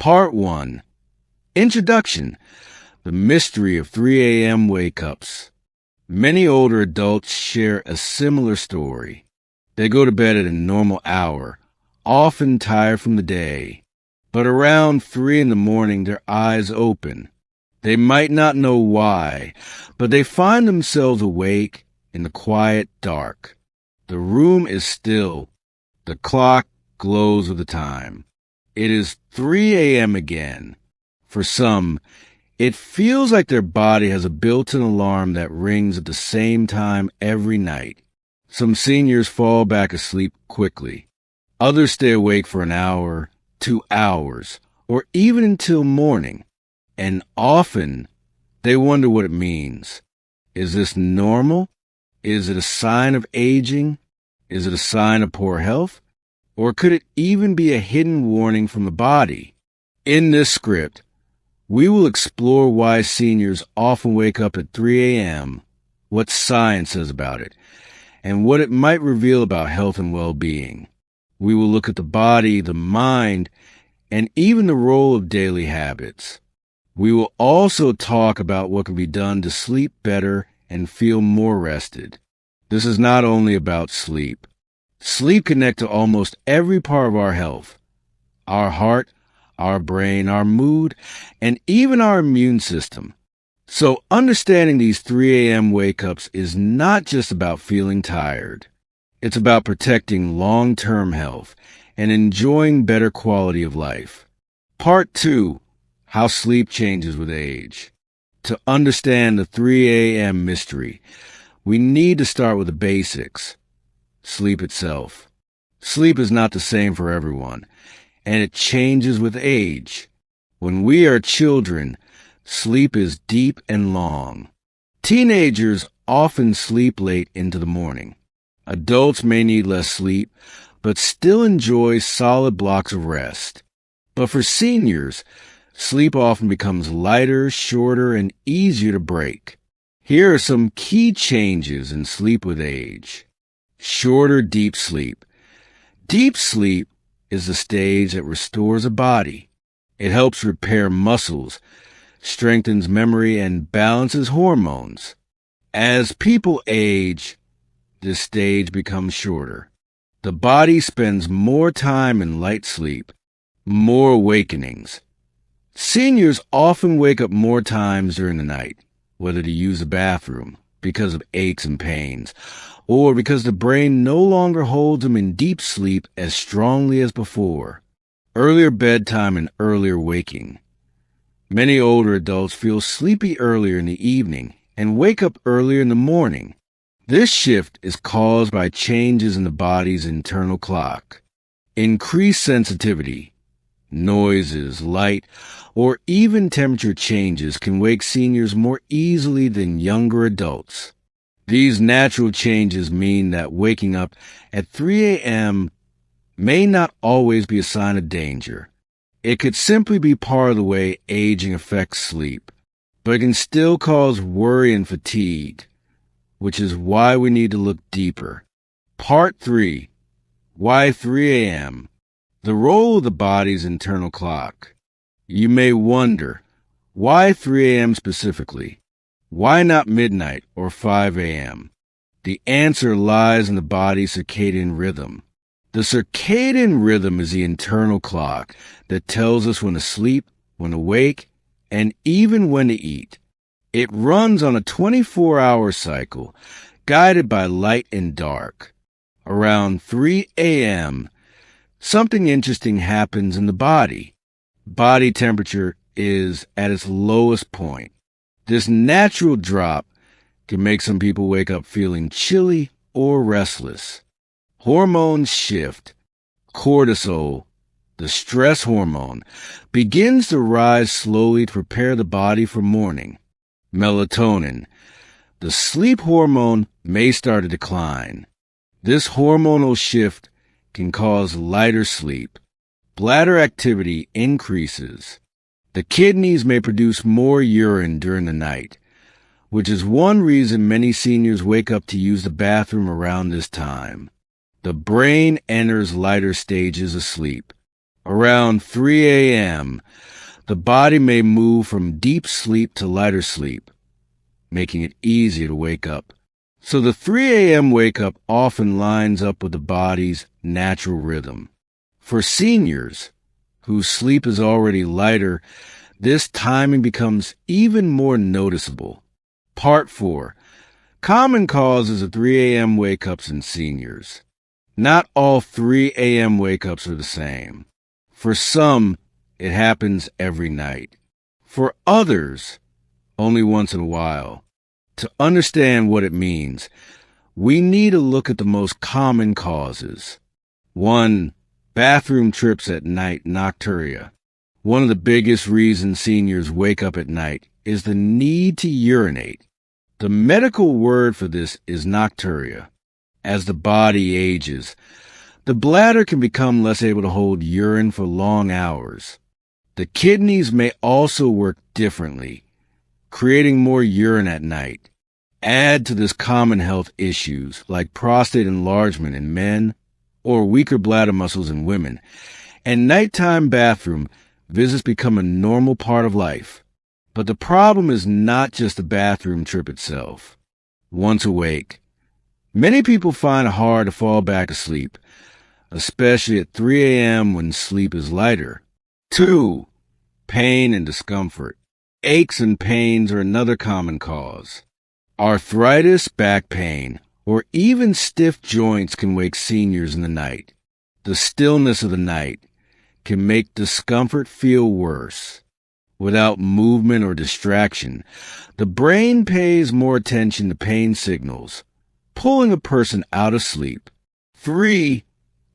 Part 1. Introduction. The mystery of 3 a.m. wake-ups. Many older adults share a similar story. They go to bed at a normal hour, often tired from the day. But around 3 in the morning, their eyes open. They might not know why, but they find themselves awake in the quiet dark. The room is still. The clock glows with the time. It is 3 a.m. again. For some, it feels like their body has a built-in alarm that rings at the same time every night. Some seniors fall back asleep quickly. Others stay awake for an hour, 2 hours, or even until morning. And often, they wonder what it means. Is this normal? Is it a sign of aging? Is it a sign of poor health? Or could it even be a hidden warning from the body? In this script, we will explore why seniors often wake up at 3 a.m., what science says about it, and what it might reveal about health and well-being. We will look at the body, the mind, and even the role of daily habits. We will also talk about what can be done to sleep better and feel more rested. This is not only about sleep. Sleep connects to almost every part of our health. Our heart, our brain, our mood, and even our immune system. So understanding these 3 a.m. wake-ups is not just about feeling tired. It's about protecting long-term health and enjoying better quality of life. Part 2. How sleep changes with age. To understand the 3 a.m. mystery, we need to start with the basics. Sleep itself. Sleep is not the same for everyone, and it changes with age. When we are children, sleep is deep and long. Teenagers often sleep late into the morning. Adults may need less sleep, but still enjoy solid blocks of rest. But for seniors, sleep often becomes lighter, shorter, and easier to break. Here are some key changes in sleep with age. Shorter deep sleep. Deep sleep is the stage that restores a body. It helps repair muscles, strengthens memory, and balances hormones. As people age, this stage becomes shorter. The body spends more time in light sleep, more awakenings. Seniors often wake up more times during the night, whether to use the bathroom, because of aches and pains, or because the brain no longer holds them in deep sleep as strongly as before. Earlier bedtime and earlier waking. Many older adults feel sleepy earlier in the evening and wake up earlier in the morning. This shift is caused by changes in the body's internal clock. Increased sensitivity, noises, light, or even temperature changes can wake seniors more easily than younger adults. These natural changes mean that waking up at 3 a.m. may not always be a sign of danger. It could simply be part of the way aging affects sleep, but it can still cause worry and fatigue, which is why we need to look deeper. Part 3. Why 3 a.m.? The role of the body's internal clock. You may wonder, why 3 a.m. specifically? Why not midnight or 5 a.m.? The answer lies in the body's circadian rhythm. The circadian rhythm is the internal clock that tells us when to sleep, when to wake, and even when to eat. It runs on a 24-hour cycle, guided by light and dark. Around 3 a.m., something interesting happens in the body. Body temperature is at its lowest point. This natural drop can make some people wake up feeling chilly or restless. Hormones shift. Cortisol, the stress hormone, begins to rise slowly to prepare the body for morning. Melatonin, the sleep hormone, may start to decline. This hormonal shift can cause lighter sleep. Bladder activity increases. The kidneys may produce more urine during the night, which is one reason many seniors wake up to use the bathroom around this time. The brain enters lighter stages of sleep. Around 3 a.m., the body may move from deep sleep to lighter sleep, making it easier to wake up. So the 3 a.m. wake-up often lines up with the body's natural rhythm. For seniors, whose sleep is already lighter, this timing becomes even more noticeable. Part 4. Common causes of 3 a.m. wake-ups in seniors. Not all 3 a.m. wake-ups are the same. For some, it happens every night. For others, only once in a while. To understand what it means, we need to look at the most common causes. 1. Bathroom trips at night, nocturia. One of the biggest reasons seniors wake up at night is the need to urinate. The medical word for this is nocturia. As the body ages, the bladder can become less able to hold urine for long hours. The kidneys may also work differently, creating more urine at night. Add to this common health issues like prostate enlargement in men or weaker bladder muscles in women, and nighttime bathroom visits become a normal part of life. But the problem is not just the bathroom trip itself. Once awake, many people find it hard to fall back asleep, especially at 3 a.m. when sleep is lighter. 2. Pain and discomfort. Aches and pains are another common cause. Arthritis, back pain, or even stiff joints can wake seniors in the night. The stillness of the night can make discomfort feel worse. Without movement or distraction, the brain pays more attention to pain signals, pulling a person out of sleep. 3.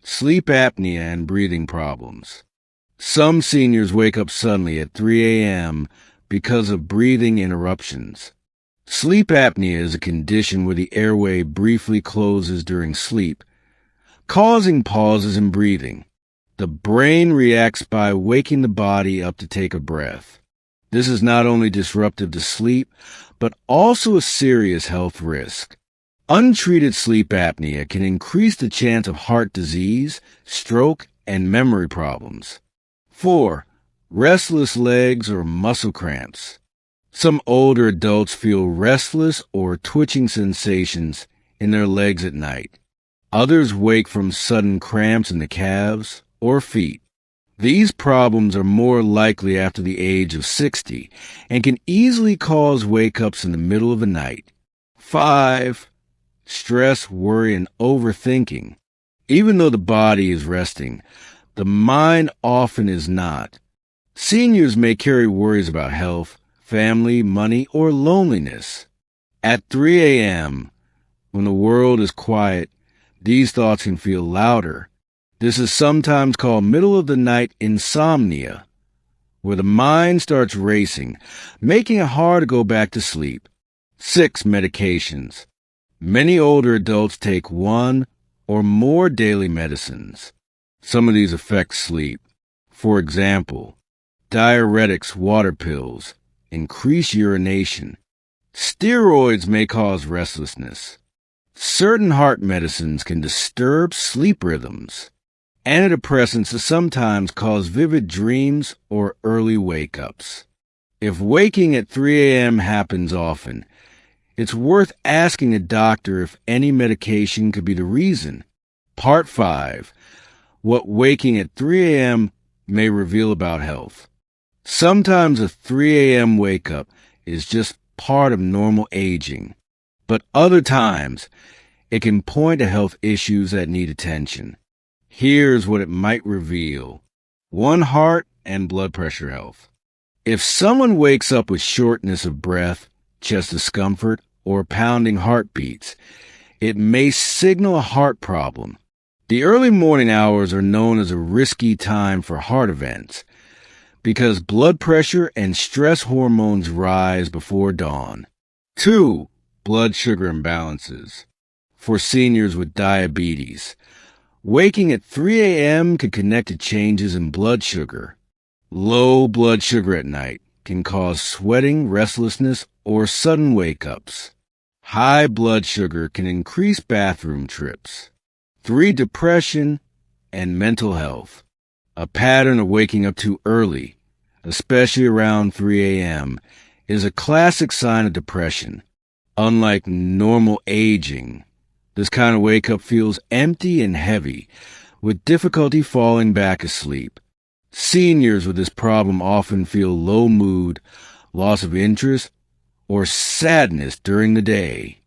Sleep apnea and breathing problems. Some seniors wake up suddenly at 3 a.m. because of breathing interruptions. Sleep apnea is a condition where the airway briefly closes during sleep, causing pauses in breathing. The brain reacts by waking the body up to take a breath. This is not only disruptive to sleep, but also a serious health risk. Untreated sleep apnea can increase the chance of heart disease, stroke, and memory problems. 4. Restless legs or muscle cramps. Some older adults feel restless or twitching sensations in their legs at night. Others wake from sudden cramps in the calves or feet. These problems are more likely after the age of 60 and can easily cause wake-ups in the middle of the night. 5. Stress, worry, and overthinking. Even though the body is resting, the mind often is not. Seniors may carry worries about health, family, money, or loneliness. At 3 a.m., when the world is quiet, these thoughts can feel louder. This is sometimes called middle-of-the-night insomnia, where the mind starts racing, making it hard to go back to sleep. 6. Medications. Many older adults take one or more daily medicines. Some of these affect sleep. For example, diuretics, water pills, increase urination. Steroids may cause restlessness. Certain heart medicines can disturb sleep rhythms. Antidepressants sometimes cause vivid dreams or early wake-ups. If waking at 3 a.m. happens often, it's worth asking a doctor if any medication could be the reason. Part 5. What waking at 3 a.m. may reveal about health. Sometimes a 3 a.m. wake-up is just part of normal aging, but other times it can point to health issues that need attention. Here's what it might reveal. 1. Heart and blood pressure health. If someone wakes up with shortness of breath, chest discomfort, or pounding heartbeats, it may signal a heart problem. The early morning hours are known as a risky time for heart events because blood pressure and stress hormones rise before dawn. 2. Blood sugar imbalances. For seniors with diabetes, waking at 3 a.m. can connect to changes in blood sugar. Low blood sugar at night can cause sweating, restlessness, or sudden wake-ups. High blood sugar can increase bathroom trips. 3. Depression and mental health. A pattern of waking up too early, especially around 3 a.m., is a classic sign of depression. Unlike normal aging, this kind of wake-up feels empty and heavy, with difficulty falling back asleep. Seniors with this problem often feel low mood, loss of interest, or sadness during the day.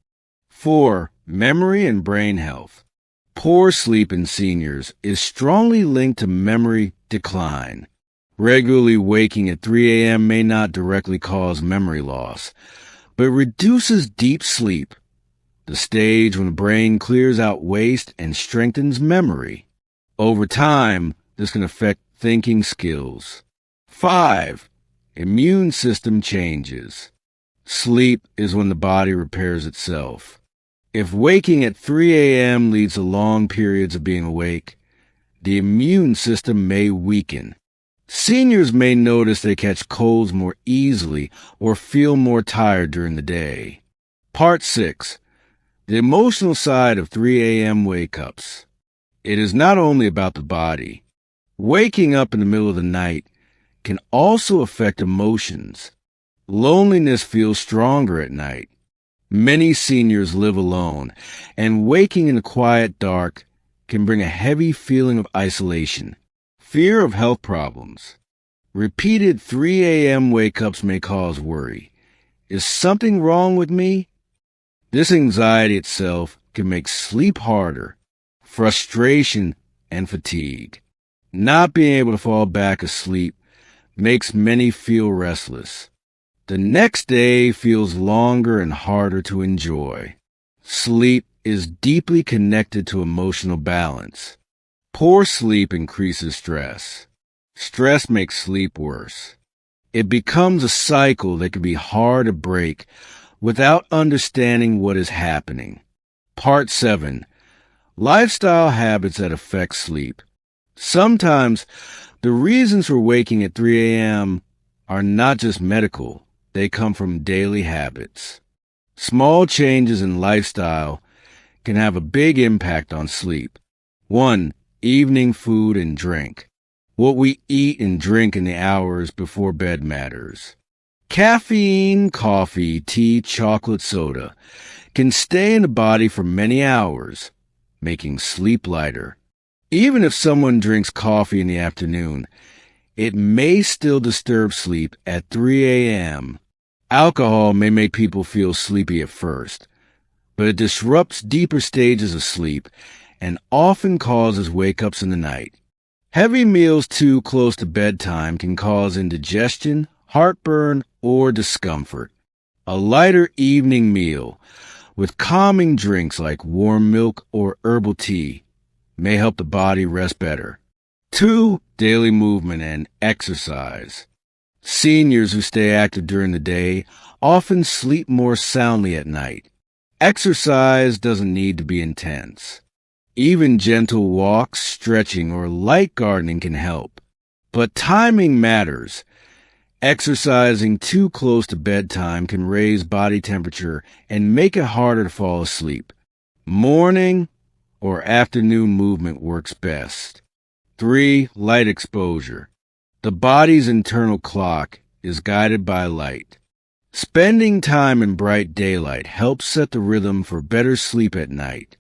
4. Memory and brain health. Poor sleep in seniors is strongly linked to memory decline. Regularly waking at 3 a.m. may not directly cause memory loss, but reduces deep sleep, the stage when the brain clears out waste and strengthens memory. Over time, this can affect thinking skills. 5. Immune system changes. Sleep is when the body repairs itself. If waking at 3 a.m. leads to long periods of being awake, the immune system may weaken. Seniors may notice they catch colds more easily or feel more tired during the day. Part 6. The emotional side of 3 a.m. wake-ups. It is not only about the body. Waking up in the middle of the night can also affect emotions. Loneliness feels stronger at night. Many seniors live alone, and waking in the quiet dark can bring a heavy feeling of isolation. Fear of health problems. Repeated 3 a.m. wake-ups may cause worry. Is something wrong with me? This anxiety itself can make sleep harder, frustration, and fatigue. Not being able to fall back asleep makes many feel restless. The next day feels longer and harder to enjoy. Sleep is deeply connected to emotional balance. Poor sleep increases stress. Stress makes sleep worse. It becomes a cycle that can be hard to break without understanding what is happening. Part 7. Lifestyle habits that affect sleep. Sometimes the reasons for waking at 3 a.m. are not just medical. They come from daily habits. Small changes in lifestyle can have a big impact on sleep. 1. Evening food and drink. What we eat and drink in the hours before bed matters. Caffeine, coffee, tea, chocolate, soda can stay in the body for many hours, making sleep lighter. Even if someone drinks coffee in the afternoon, it may still disturb sleep at 3 a.m. Alcohol may make people feel sleepy at first, but it disrupts deeper stages of sleep and often causes wake-ups in the night. Heavy meals too close to bedtime can cause indigestion, heartburn, or discomfort. A lighter evening meal with calming drinks like warm milk or herbal tea may help the body rest better. 2. Daily movement and exercise. Seniors who stay active during the day often sleep more soundly at night. Exercise doesn't need to be intense. Even gentle walks, stretching, or light gardening can help. But timing matters. Exercising too close to bedtime can raise body temperature and make it harder to fall asleep. Morning or afternoon movement works best. 3. Light exposure. The body's internal clock is guided by light. Spending time in bright daylight helps set the rhythm for better sleep at night.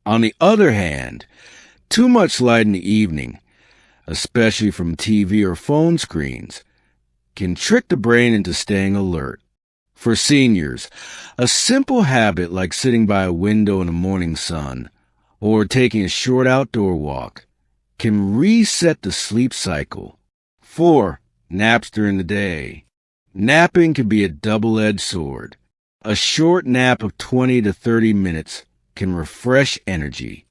On the other hand, too much light in the evening, especially from TV or phone screens, can trick the brain into staying alert. For seniors, a simple habit like sitting by a window in the morning sun or taking a short outdoor walk can reset the sleep cycle. 4. Naps during the day. Napping can be a double-edged sword. A short nap of 20 to 30 minutes can refresh energy,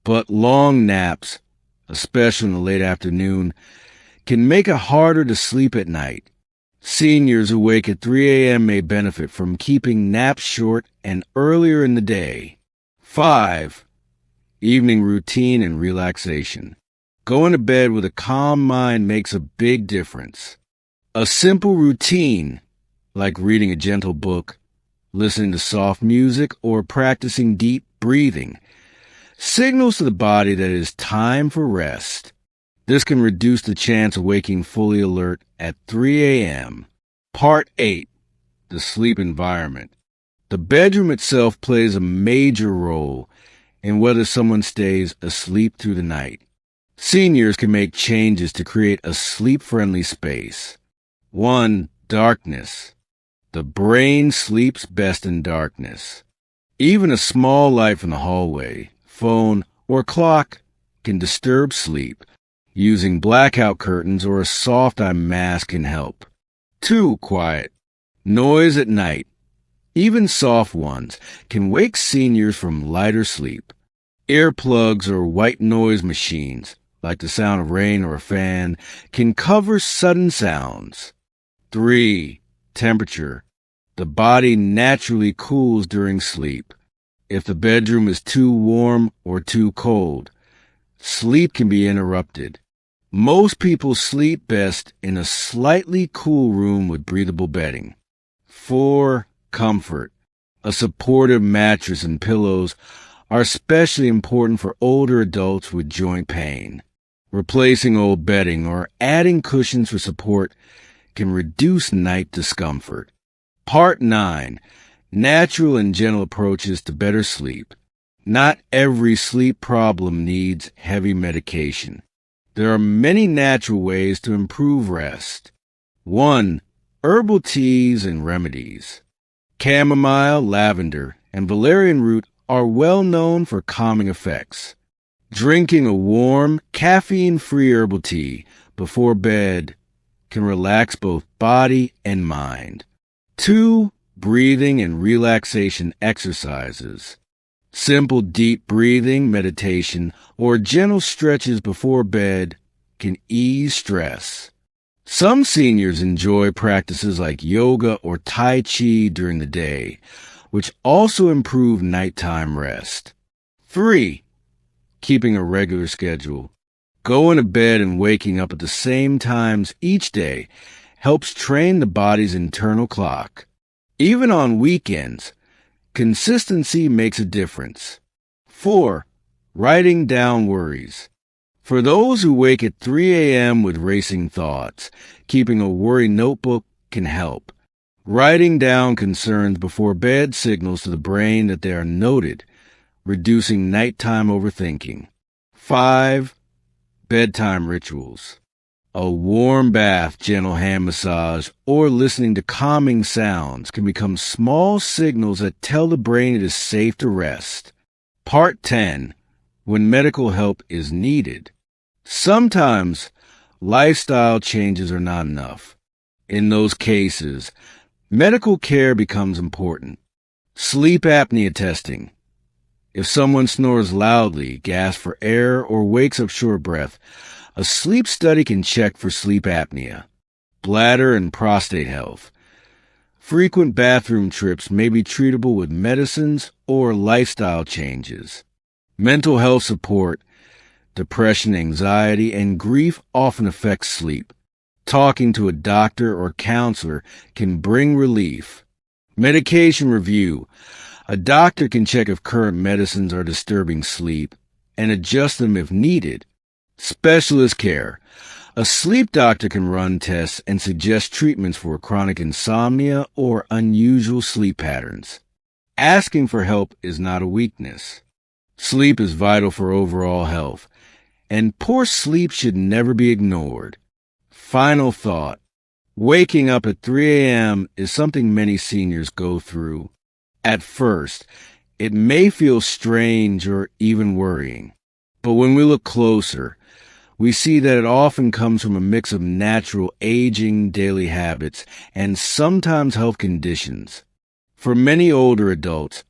but long naps, especially in the late afternoon, can make it harder to sleep at night. Seniors who wake at 3 a.m. may benefit from keeping naps short and earlier in the day. 5. Evening routine and relaxation. Going to bed with a calm mind makes a big difference. A simple routine, like reading a gentle book, listening to soft music, or practicing deep breathing, signals to the body that it is time for rest. This can reduce the chance of waking fully alert at 3 a.m. Part 8. The sleep environment. The bedroom itself plays a major role in whether someone stays asleep through the night. Seniors can make changes to create a sleep-friendly space. 1. Darkness. The brain sleeps best in darkness. Even a small light from the hallway, phone, or clock can disturb sleep. Using blackout curtains or a soft eye mask can help. 2. Quiet. Noise at night, even soft ones, can wake seniors from lighter sleep. Earplugs or white noise machines, like the sound of rain or a fan, can cover sudden sounds. 3. Temperature. The body naturally cools during sleep. If the bedroom is too warm or too cold, sleep can be interrupted. Most people sleep best in a slightly cool room with breathable bedding. 4. Comfort. A supportive mattress and pillows are especially important for older adults with joint pain. Replacing old bedding or adding cushions for support can reduce night discomfort. Part 9. Natural and gentle approaches to better sleep. Not every sleep problem needs heavy medication. There are many natural ways to improve rest. 1. Herbal teas and remedies. Chamomile, lavender, and valerian root are well known for calming effects. Drinking a warm, caffeine-free herbal tea before bed can relax both body and mind. 2. Breathing and relaxation exercises. Simple deep breathing, meditation, or gentle stretches before bed can ease stress. Some seniors enjoy practices like yoga or Tai Chi during the day, which also improve nighttime rest. 3. Keeping a regular schedule. Going to bed and waking up at the same times each day helps train the body's internal clock. Even on weekends, consistency makes a difference. 4. Writing down worries. For those who wake at 3 a.m. with racing thoughts, keeping a worry notebook can help. Writing down concerns before bed signals to the brain that they are noted, reducing nighttime overthinking. 5. Bedtime rituals. A warm bath, gentle hand massage, or listening to calming sounds can become small signals that tell the brain it is safe to rest. Part 10. When medical help is needed. Sometimes lifestyle changes are not enough. In those cases, medical care becomes important. Sleep apnea testing. If someone snores loudly, gasps for air, or wakes up short of breath, a sleep study can check for sleep apnea. Bladder and prostate health. Frequent bathroom trips may be treatable with medicines or lifestyle changes. Mental health support. Depression, anxiety, and grief often affect sleep. Talking to a doctor or counselor can bring relief. Medication review. A doctor can check if current medicines are disturbing sleep and adjust them if needed. Specialist care. A sleep doctor can run tests and suggest treatments for chronic insomnia or unusual sleep patterns. Asking for help is not a weakness. Sleep is vital for overall health, and poor sleep should never be ignored. Final thought. Waking up at 3 a.m. is something many seniors go through. At first, it may feel strange or even worrying. But when we look closer, we see that it often comes from a mix of natural aging, daily habits, and sometimes health conditions. For many older adults,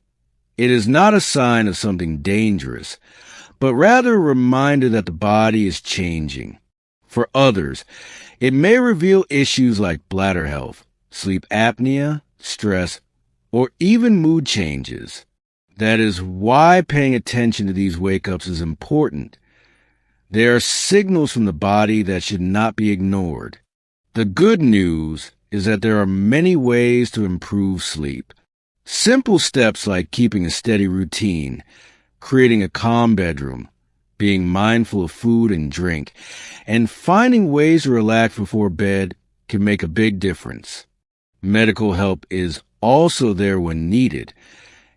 it is not a sign of something dangerous, but rather a reminder that the body is changing. For others, it may reveal issues like bladder health, sleep apnea, stress, or even mood changes. That is why paying attention to these wake-ups is important. They are signals from the body that should not be ignored. The good news is that there are many ways to improve sleep. Simple steps like keeping a steady routine, creating a calm bedroom, being mindful of food and drink, and finding ways to relax before bed can make a big difference. Medical help is also there when needed,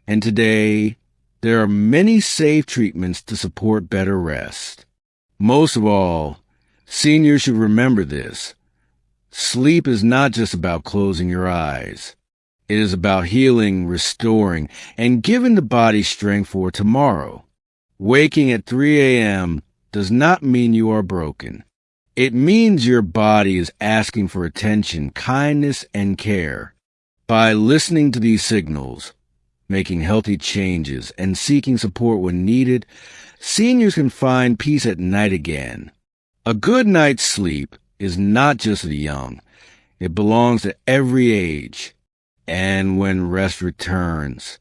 and today there are many safe treatments to support better rest. Most of all, seniors should remember this. Sleep is not just about closing your eyes. It is about healing, restoring, and giving the body strength for tomorrow. Waking at 3 a.m. does not mean you are broken. It means your body is asking for attention, kindness, and care. By listening to these signals, making healthy changes, and seeking support when needed, seniors can find peace at night again. A good night's sleep is not just for the young. It belongs to every age. And when rest returns,